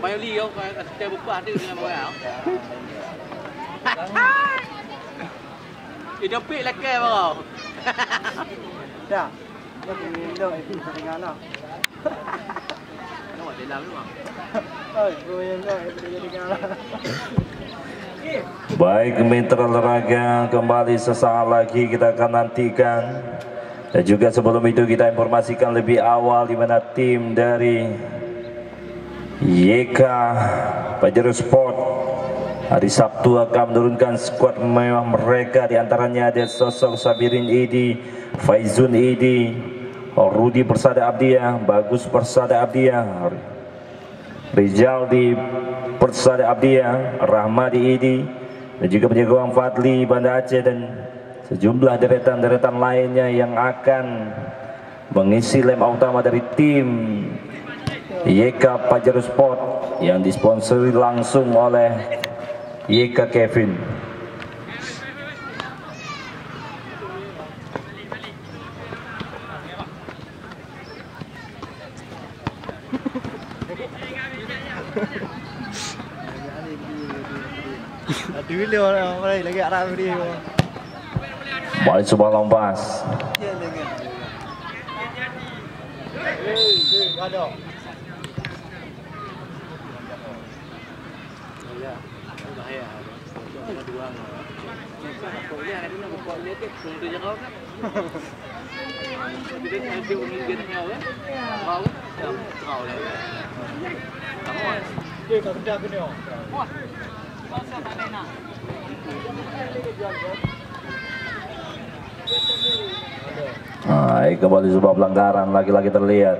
Mayo ly không? Chơi bục bát đi dengan mau ảo. Itu pik leke bang. Dah. Dah pindah itu dengan lah. Nó ở đây làm đúng không? Baik, mitra olahraga kembali sesaat lagi kita akan nantikan. Dan juga sebelum itu kita informasikan lebih awal di mana tim dari YK Pajero Sport hari Sabtu akan menurunkan skuad mewah mereka. Di antaranya ada sosok Sabirin Idi, Faizun Idi, Rudi Persada Abdiah, Bagus Persada Abdiah, Rizaldi Persada Abdiah, Rahmadi Idi, dan juga penjaga gawang Fadli Banda Aceh dan sejumlah deretan-deretan lainnya yang akan mengisi lem utama dari tim YK Pajero Sport yang disponsori langsung oleh YK Kevin. Dulu orang lagi Arab dia. Balik sebuah lompas. Kembali sebuah pelanggaran lagi-lagi terlihat.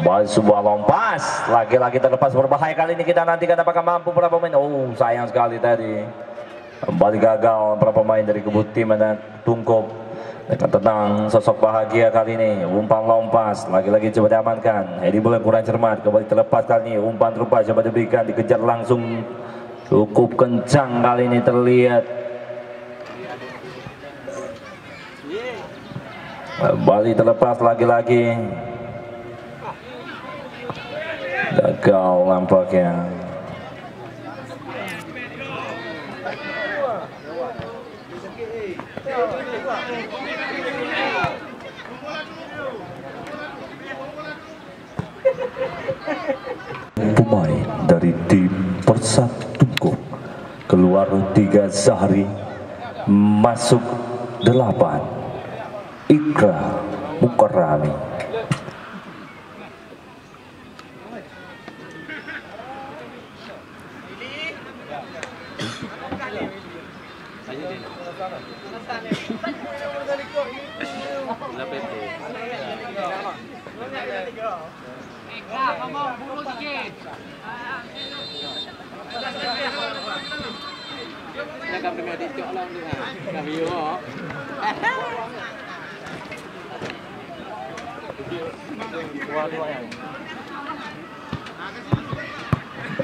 Balik sebuah lompas lagi-lagi terlepas berbahaya. Kali ini kita nantikan apakah mampu para pemain. Oh, sayang sekali tadi kembali gagal para pemain dari kebut tim dan Tungkop. Dengan tenang sosok bahagia kali ini umpan lompas lagi-lagi coba diamankan. Hedi boleh kurang cermat, kembali terlepas kali ini umpan rupa coba diberikan, dikejar langsung cukup kencang kali ini terlihat. Kembali terlepas lagi-lagi gagal nampaknya. Pemain dari tim Persatu Tungkop keluar 3 Zahri, masuk 8 Ikra Mukarrami.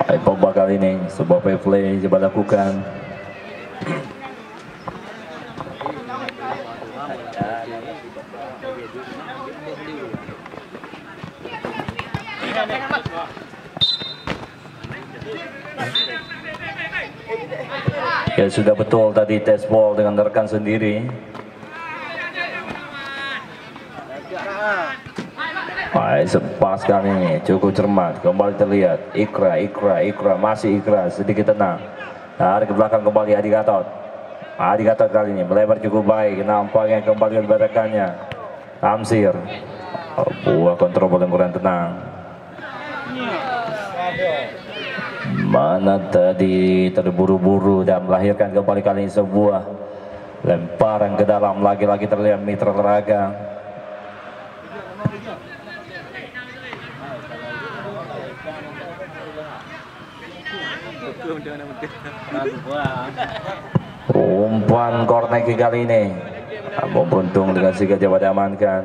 Baik, Pogba kali ini sebuah play coba lakukan. Ya sudah betul tadi tes ball dengan rekan sendiri. Baik, sepas kali ini cukup cermat, kembali terlihat Ikra masih Ikra sedikit tenang. Dari ke belakang kembali Adi Gatot. Adi Gatot kali ini melebar cukup baik, nampaknya kembali rekannya Tamsir. Buah kontrol bola kurang tenang. Mana tadi terburu-buru dan melahirkan kembali kali ini sebuah lemparan ke dalam, lagi-lagi terlihat mitra olahraga. Umpan kornek kali ini namun beruntung dengan si gajah pada amankan.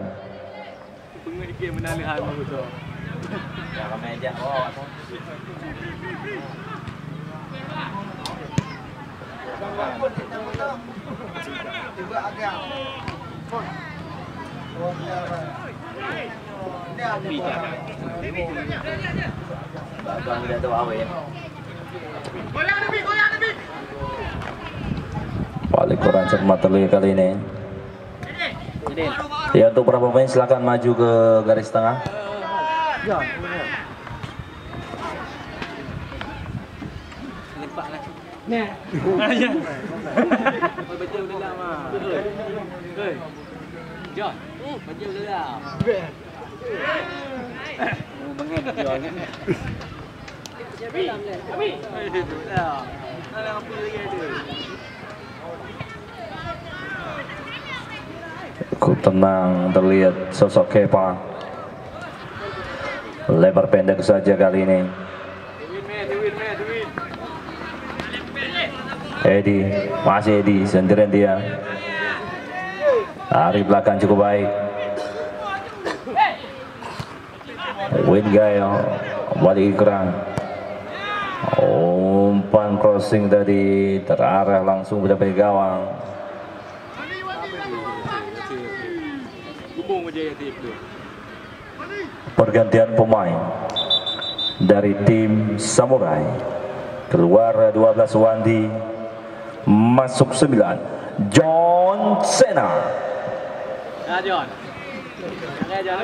Bang tidak tahu apa ya. Balik kurang cermat terlihat kali ini. Ya, untuk para pemain silakan maju ke garis tengah. Ya, Lempak lah. Nah. Baca udah mah. Hei. John, baca udah. Bangin John. Abi. Dah. Ada apa lagi tu? Cukup tenang terlihat sosok Kepa. Lebar pendek saja kali ini. Edi, masih Edi, sendirian dia. Dari belakang cukup baik. Win Gayo, balik Ikran. Umpan crossing tadi terarah langsung mendapat gawang. Pergantian pemain dari tim Samurai. Keluar 12 Wandi, masuk 9 John Cena. Ya John. Ya John.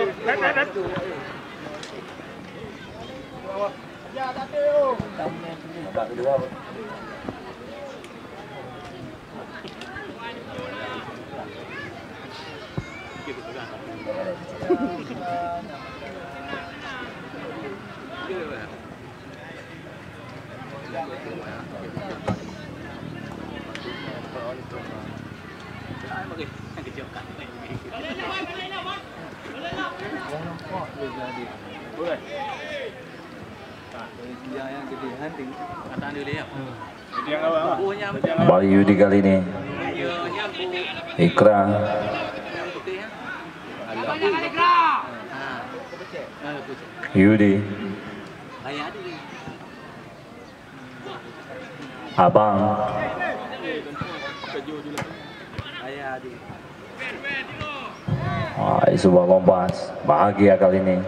Bali Yudi kali ini. Ikra. Yudi. Abang. Sebuah lompat bahagia kali ini.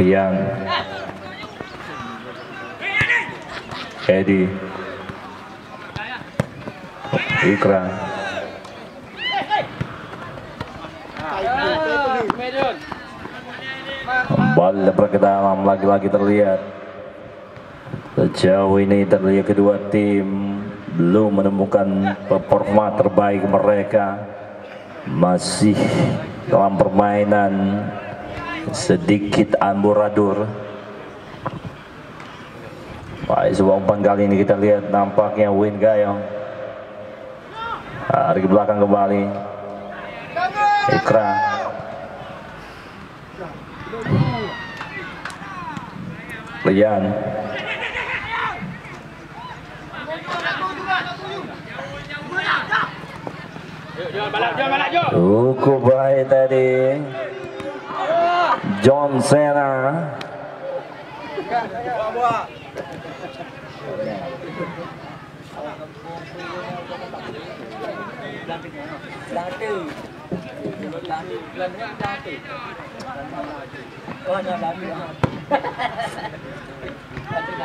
Rian, Edi, Ikra, kembali ke dalam, lagi-lagi terlihat. Sejauh ini terlihat kedua tim belum menemukan performa terbaik mereka. Masih dalam permainan sedikit amburadul. Baik, sebuah umpan kali ini kita lihat nampaknya Win Gayong. Dari belakang kembali Ikra. Rian. Cukup baik tadi John Cena.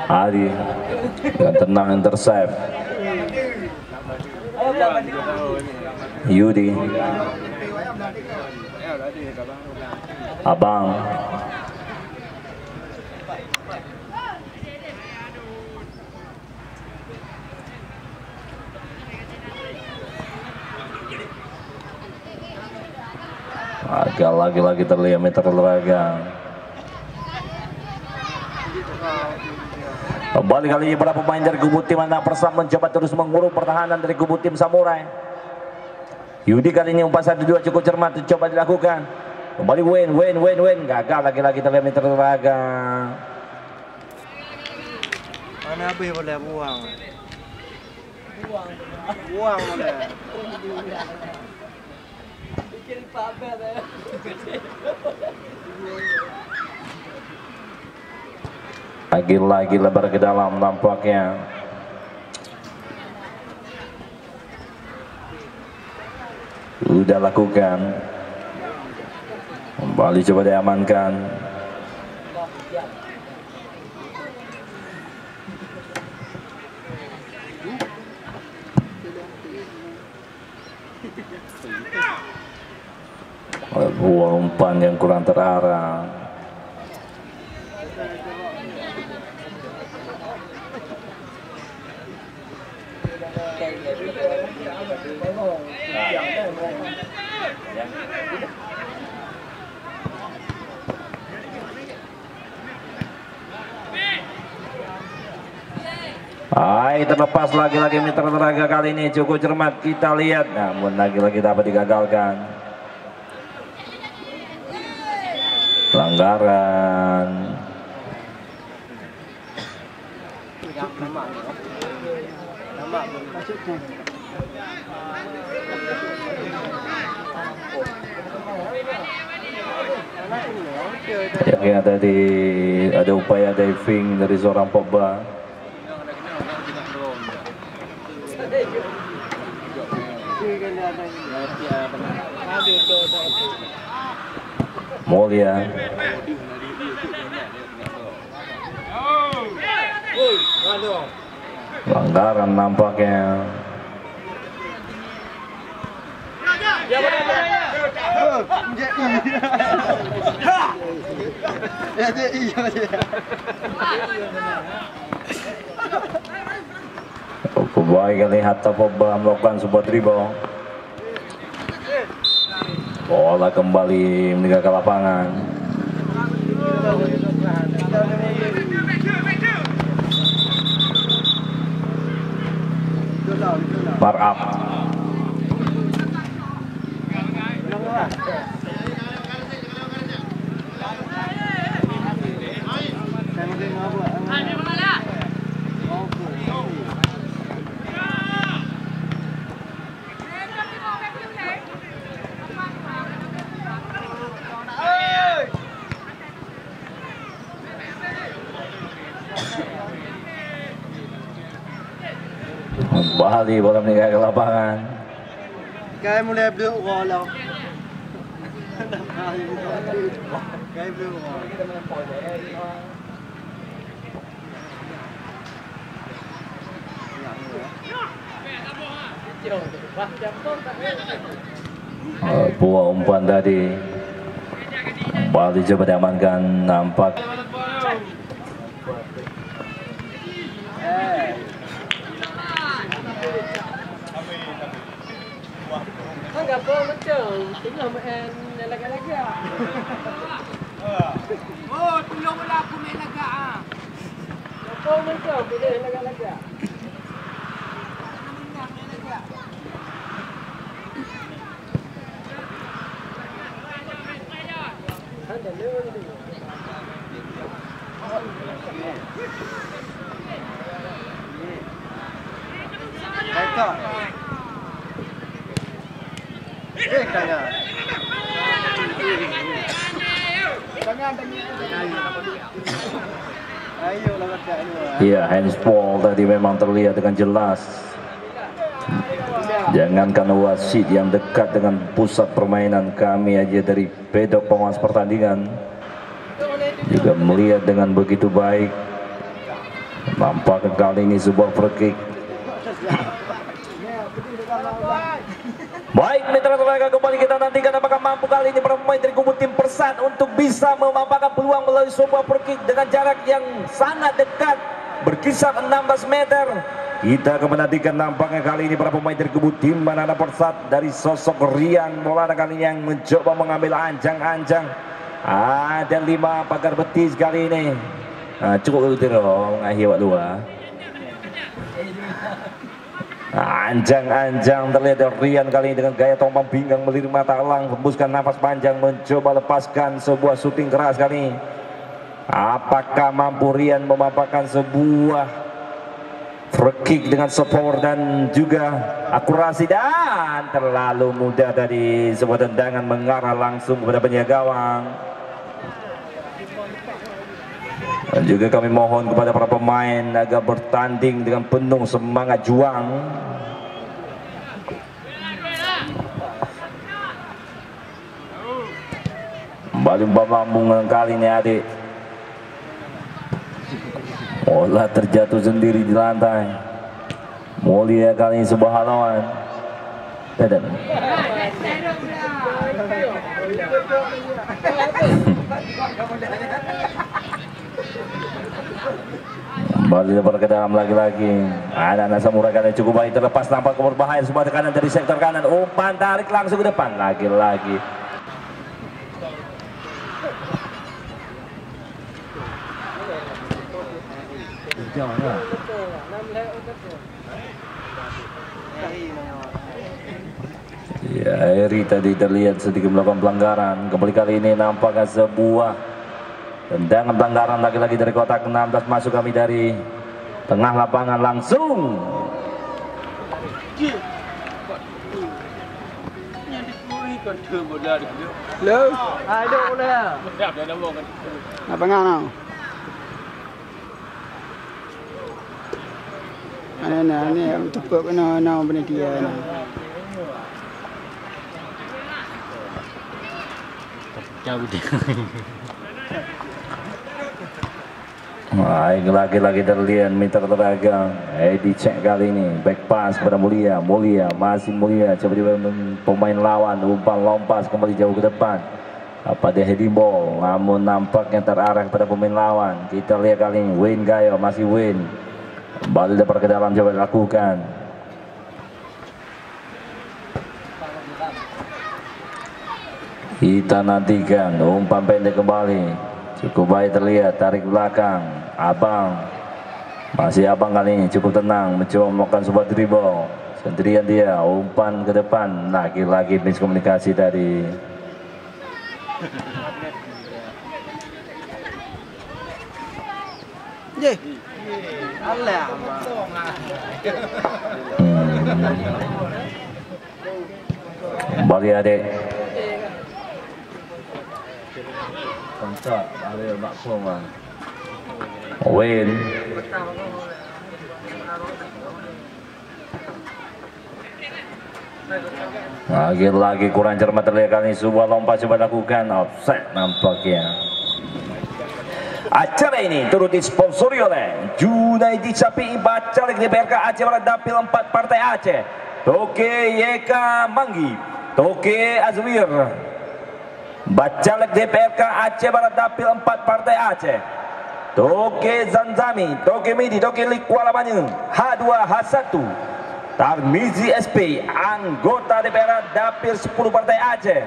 Adi dengan tenang intercept. Yudi, Abang, agak lagi-lagi terlihat terlegang. Kembali kali ini para pemain dari kubu tim Anak Persam mencoba terus mengurung pertahanan dari kubu tim Samurai. Yudi kali ini umpan 1-2 cukup cermat coba dilakukan. Kembali Win, gagal lagi-lagi terlihat terlegang. Mana habis boleh buang. Buang boleh. Bikin pamer ya. Lagi-lagi lebar ke dalam nampaknya. Udah lakukan. Kembali coba diamankan. Buang umpan yang kurang terarah. Terlepas lagi-lagi Mitra Telaga kali ini cukup cermat kita lihat, namun lagi-lagi dapat digagalkan. Pelanggaran. Yang tadi ada upaya diving dari seorang Pogba. Mulia. Pelanggaran nampaknya. Baik kali Hatta Pogba melakukan sebuah dribble. Bola kembali meninggalkan lapangan. Bar up. Kembali bola meninggalkan lapangan. Kayak mulai blue wall loh. Kayak blue wall. Buah umpan tadi kembali coba diamankan, nampak Enggak apa macam tinggal main lagi-lagi ah. Oh, tolong lah aku main lagi ah. Apa macam boleh lagi-lagi ah. Ada lewat ni. Baiklah. Kaya. Ayo lawan dia ini. ya handsball tadi memang terlihat dengan jelas. Jangankan wasit yang dekat dengan pusat permainan, kami aja dari pedok pengawas pertandingan juga melihat dengan begitu baik. Nampak kali ini sebuah free kick. Baik Mitra Telaga, kembali kita nantikan apakah mampu kali ini para pemain dari kubu tim Persat untuk bisa memanfaatkan peluang melalui sebuah free kick dengan jarak yang sangat dekat, berkisar 16 meter. Kita akan menantikan nampaknya kali ini para pemain dari kubu tim Manada Persat dari sosok Rian Maulana kali ini yang mencoba mengambil anjang-anjang. Ada 5 pagar betis kali ini. Cukup itu dong, akhir dua. Anjang-anjang terlihat dari Rian kali ini dengan gaya tombang pinggang melirik mata elang, hembuskan nafas panjang, mencoba lepaskan sebuah syuting keras kali ini. Apakah mampu Rian memaparkan sebuah free kick dengan support dan juga akurasi, dan terlalu mudah dari sebuah tendangan mengarah langsung kepada penjaga gawang. Dan juga kami mohon kepada para pemain agar bertanding dengan penuh semangat juang. Kembali Lambung kali ini adik. Bola terjatuh sendiri di lantai. Mulia kali ini sebuah halangan. Dadan. Kembali lebar ke dalam lagi-lagi. Anak-anak Samurai kali cukup baik, terlepas nampak berbahaya sebuah tekanan dari sektor kanan. Umpan tarik langsung ke depan lagi-lagi. Ya, Eri tadi terlihat sedikit melakukan pelanggaran. Kembali kali ini nampaknya sebuah tendangan pelanggaran lagi-lagi dari kotak 16. Masuk kami dari tengah lapangan langsung. Lu, aduh udah. Apa ngano? Ini tepuk kena benda dia. Jauh dia. Lagi-lagi terlihat meter teragang. Dicek kali ini back pass pada Mulia. Mulia masih Mulia, coba pemain lawan umpan lompas kembali jauh ke depan. Apa dia heading ball, namun nampaknya terarah pada pemain lawan. Kita lihat kali ini Wayne Gayo, masih Wayne kembali lebar ke dalam, coba dilakukan. Kita nantikan umpan pendek kembali, cukup baik terlihat, tarik belakang. Abang, masih Abang kali ini cukup tenang, mencoba melakukan sebuah dribble sendirian dia, umpan ke depan. Lagi-lagi miskomunikasi tadi. Kembali adik. Kontak ada maksudnya. Win. Lagi-lagi kurang cermat terlihat kali ini, sebuah lompat coba lakukan, offset nampaknya. Acara ini turut disponsori oleh Junaidi Capi Bacalek DPRK Aceh Barat Dapil 4 Partai Aceh, Toke Yeka Manggi, Toke Azwir, Bacalek DPRK Aceh Barat Dapil 4 Partai Aceh, Toke Zanzami, Toke Midi, Toke Lik Kuala Banyu, H2 H1, Tarmizi SP, anggota DPR Dapil 10 Partai Aceh,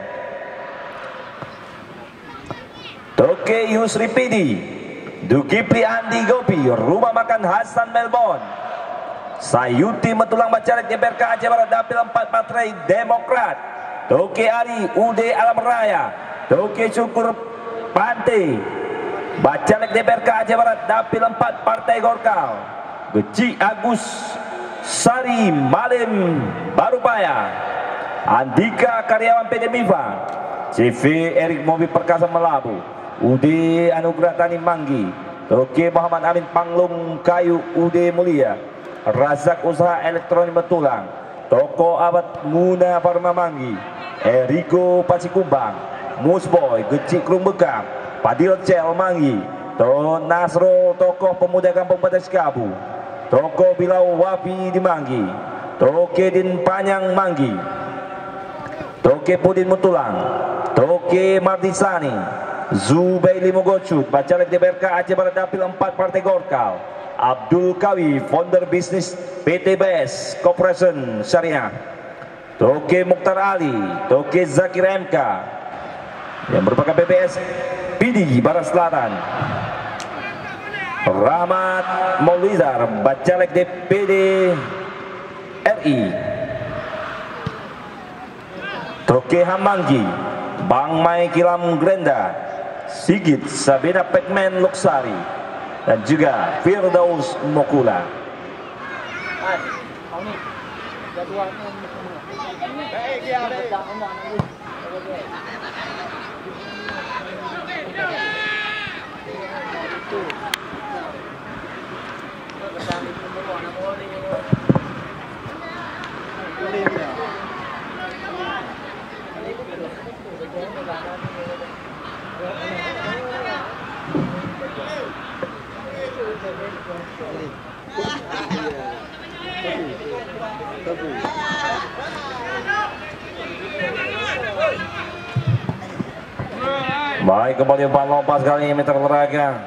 Toke Yusri Pidi, Dukipli Andi Gopi, Rumah Makan Hasan Melbourne, Sayuti Metulang Bacalek DPRK Aceh Barat Dapil 4 Partai Demokrat, Toke Ari UD Alam Raya, Toke Syukur Pantai, Bacalek DPRK Aceh Barat Dapil 4 Partai Gorkal, Geci Agus Sari Malim Barupaya, Andika karyawan PT Mifa, CV Erik Mobil Perkasa Melabu, UD Anugerah Tani Manggi, Toke Muhammad Amin Panglung Kayu UD Mulia, Razak Usaha Elektronik Metulang, Toko Abad Muna Farma Manggi, Eriko Pasikumbang, Musboy Geci Krum Bekam, Padil Cel Manggi, Ton Nasro Tokoh Pemuda Kampung Batas Kabu, Toko Bilau Wapi di Manggi, Toke Din Panyang Manggi, Toke Pudin Mutulang, Toke Martisani, Zubaili Mogocut, Bacalek DPRK Aceh Barat Dapil 4 Partai Gorkal, Abdul Kawi, founder bisnis PT BS Corporation Syariah, Toke Mukhtar Ali, Toke Zakir MK yang merupakan BPS PD Barat Selatan, Rahmat Maulizar, Bacalek DPD RI, Toke Hamanggi, Bang Mai Kilam Grenda, Sigit Sabina Pekmen Luksari, dan juga Firdaus Mokula. Baik, kembali umpan lompat kali ini terlaga.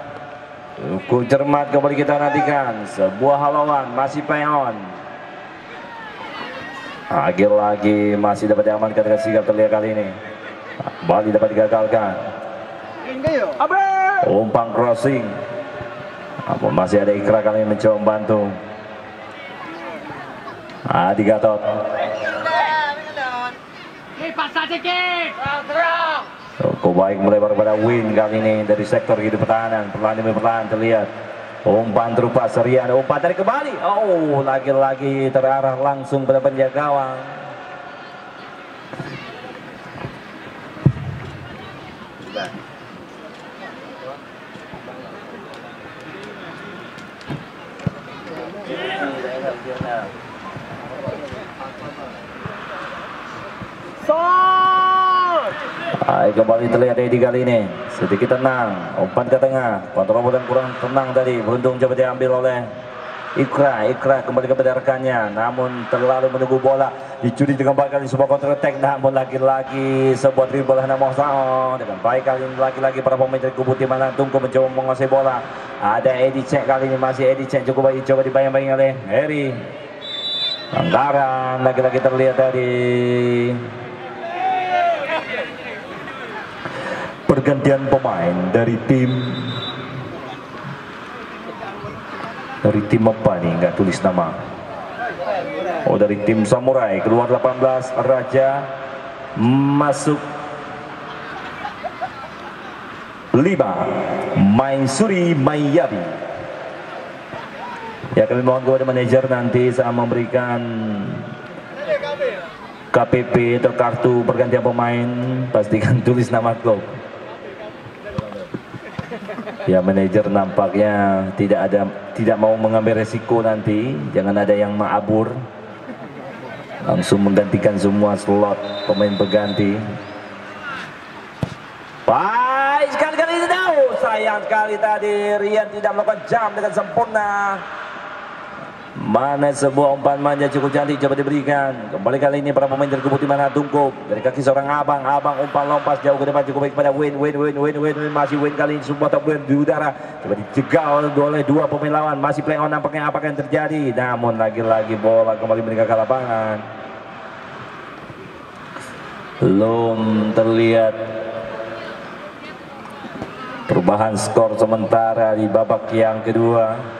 Cukup cermat kembali kita nantikan. Sebuah halauan masih play on. Lagi-lagi masih dapat diamankan dengan sigap terlihat kali ini. Kembali dapat digagalkan. Umpan crossing. Namun masih ada Ikra kali ini mencoba membantu. Adi Gatot. Cukup baik melebar pada Win kali ini dari sektor kiri pertahanan. Perlahan demi perlahan terlihat umpan terupa serian, umpan dari kembali. Oh, lagi-lagi terarah langsung pada penjaga gawang. Kembali terlihat Edi kali ini sedikit tenang, umpan ke tengah, kontrol dan kurang tenang tadi, beruntung coba diambil oleh Ikra kembali kepada rekannya, namun terlalu menunggu bola, dicuri dengan baik kali sebuah counter attack, namun lagi-lagi sebuah dribble Hanamo Sao dengan baik kali ini, lagi-lagi para pemain dari kubu tim Tungku mencoba menguasai bola. Ada Edi Cek kali ini, masih Edi Cek cukup baik, coba dibayang-bayang oleh Heri. Anggaran lagi-lagi terlihat tadi. Pergantian pemain dari tim apa nih, nggak tulis nama. Oh, dari tim Samurai keluar 18 Raja, masuk 5 Maisuri Mayabi. Ya, kami mohon kepada manajer nanti saat memberikan KPP atau kartu pergantian pemain, pastikan tulis nama klub. Ya, manajer nampaknya tidak mau mengambil resiko nanti, jangan ada yang mabur, langsung menggantikan semua slot pemain pengganti. Baik sekali ini, sayang sekali tadi Rian tidak melakukan jam dengan sempurna. Mana sebuah umpan manja cukup cantik coba diberikan. Kembali kali ini para pemain dari kubu tim Tungkup dari kaki seorang abang umpan lompat jauh ke depan cukup baik pada Win masih Win kali ini semua top di udara coba dijegal oleh dua pemain lawan, masih play on, nampaknya apa yang terjadi, namun lagi-lagi bola kembali meninggalkan lapangan. Belum terlihat perubahan skor sementara di babak yang kedua.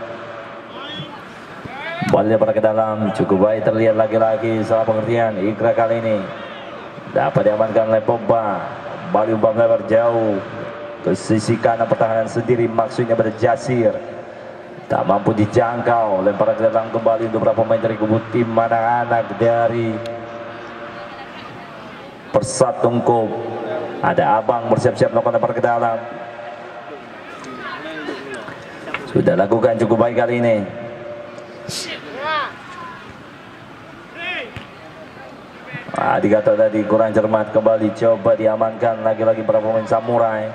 Bola pada ke dalam, cukup baik terlihat lagi-lagi salah pengertian. Ikra kali ini dapat diamankan oleh Pogba. Kembali umpan lebar jauh ke sisi kanan pertahanan sendiri, maksudnya pada Jasir. Tak mampu dijangkau, lemparan ke dalam kembali untuk beberapa pemain dari kubu tim anak-anak dari Persat Tungkup. Ada Abang bersiap-siap melakukan lempar ke dalam. Sudah lakukan cukup baik kali ini. Dikata tadi kurang cermat, kembali coba diamankan lagi-lagi para pemain Samurai.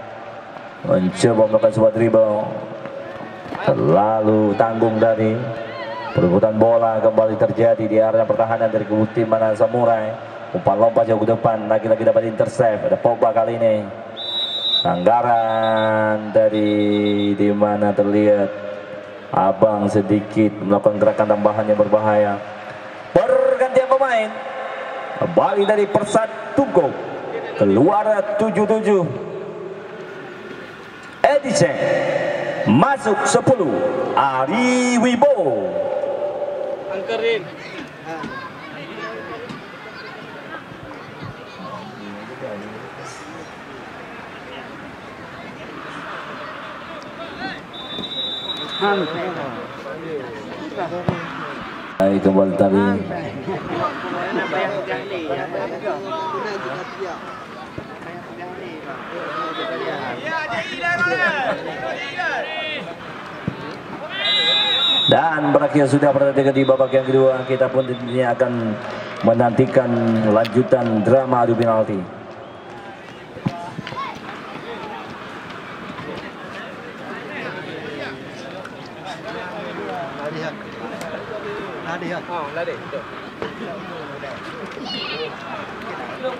Mencoba melakukan sebuah dribble, terlalu tanggung dari perebutan bola kembali terjadi di area pertahanan dari kubu tim mana Samurai. Umpan lompat jauh ke depan, lagi-lagi dapat intercept. Ada Pogba kali ini. Anggaran dari di mana terlihat Abang sedikit melakukan gerakan tambahan yang berbahaya. Pergantian pemain kembali dari Persat Tungkup keluar 77 Edice, masuk 10 Ari Wibowo. Angkerin. Hai, kembali tadi. Dan berakhir sudah pertandingan di babak yang kedua. Kita pun tentunya akan menantikan lanjutan drama adu penalti. lari kan? Oh, lari. Betul. Belum